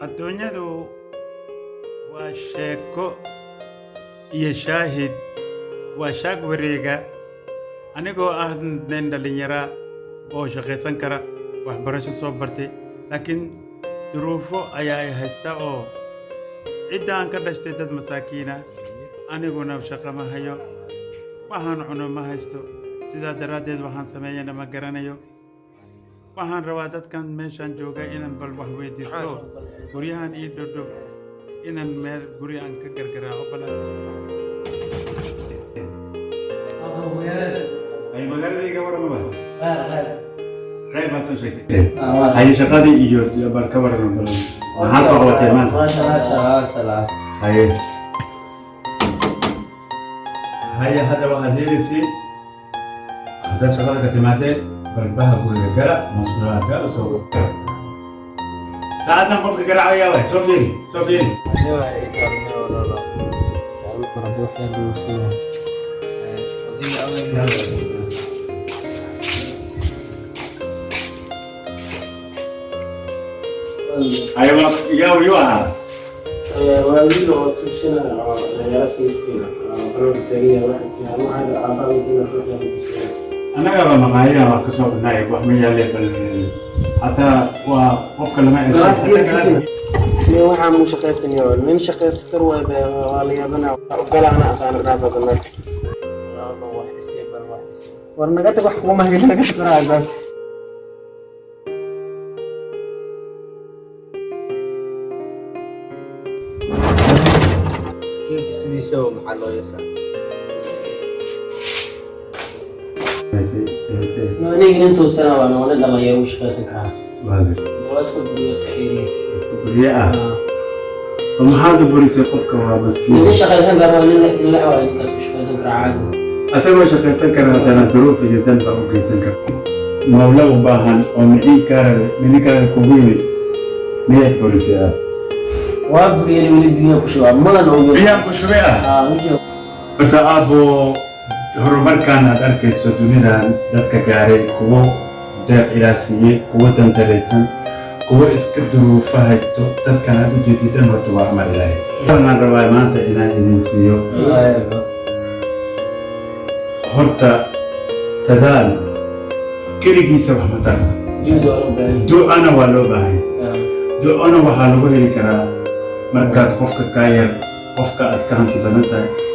adduunyadu waa sheeko iyo shaahid waa shaag wareega anigoo ah nin dhalinyara oo shaqaysan kara waxbarasho soo bartay laakiin duruufo ayaa ay haysta oo cidda aan ka dhashtay dad masaakiina aniguna shaqo ma hayo waxaan cuno ma haysto sidaa daraaddeed waxaan sameeyana ma garanayo waxaan rabaa dadkan meeshaan jooga inaan bal wax weydiisto guryahan ii dhodhow inaan meel guri aan ka gargaraaco balanto ay magaaladayga waranaba qayb baan soo sheegtay haye shaqadii iyo bal ka waran bal maxaa soo qabatay maanta haye haye hadda waxaad helaysiin haddaad shaqada ka timaadeen balbaha guriga gala mas'uulaad gala soo saacadan qofka garaacaya waay soo fiiri أيوة يا ويوها والدي هو تشينا جالس مسكين قالوا لي واحد ما عاد عطاوتنا أنا قبل ما قايل ما كسب النايب وحمية اللي حتى وقف كلمة من واحد مو شقيستني من شقيست كروه والي أنا وقال أنا رافض الله واحد يسيب ورنا قلت حكومة هنا كشكر هذا كيف سيدي سوى محله يسار نيجي انتو سنة وانا لا غيروش كاسكا واضح واسكت بريوس كحيري بريئة وما هذا بريس يقفك ومسكين ليش شغال قالوا لنا تلعوا عليك مش كاسكا عادي أسمع شغال سكر هذا الظروف جدا بقول سكر مولاه باهن ومعين كارب من كارب كوبيني مية بريسيات وابري من الدنيا كشوا ما نقول بيان كشوا وجو أبو horumarkan aad arkayso dunidan dadka gaaray kuwo deeq ilaasiye kuwo dandaraysan kuwo iska duruufo haysto dadkan aad u jeedidhan horta waa amar ilaahay waxaan rabaa maanta inaan idin siiyo horta dadaal keligiisa wax ma tarna ducana waa loo baahan ducana waxaa lagu heli karaa markaad qofka kaa yar qofka aad ka hanti badan tahay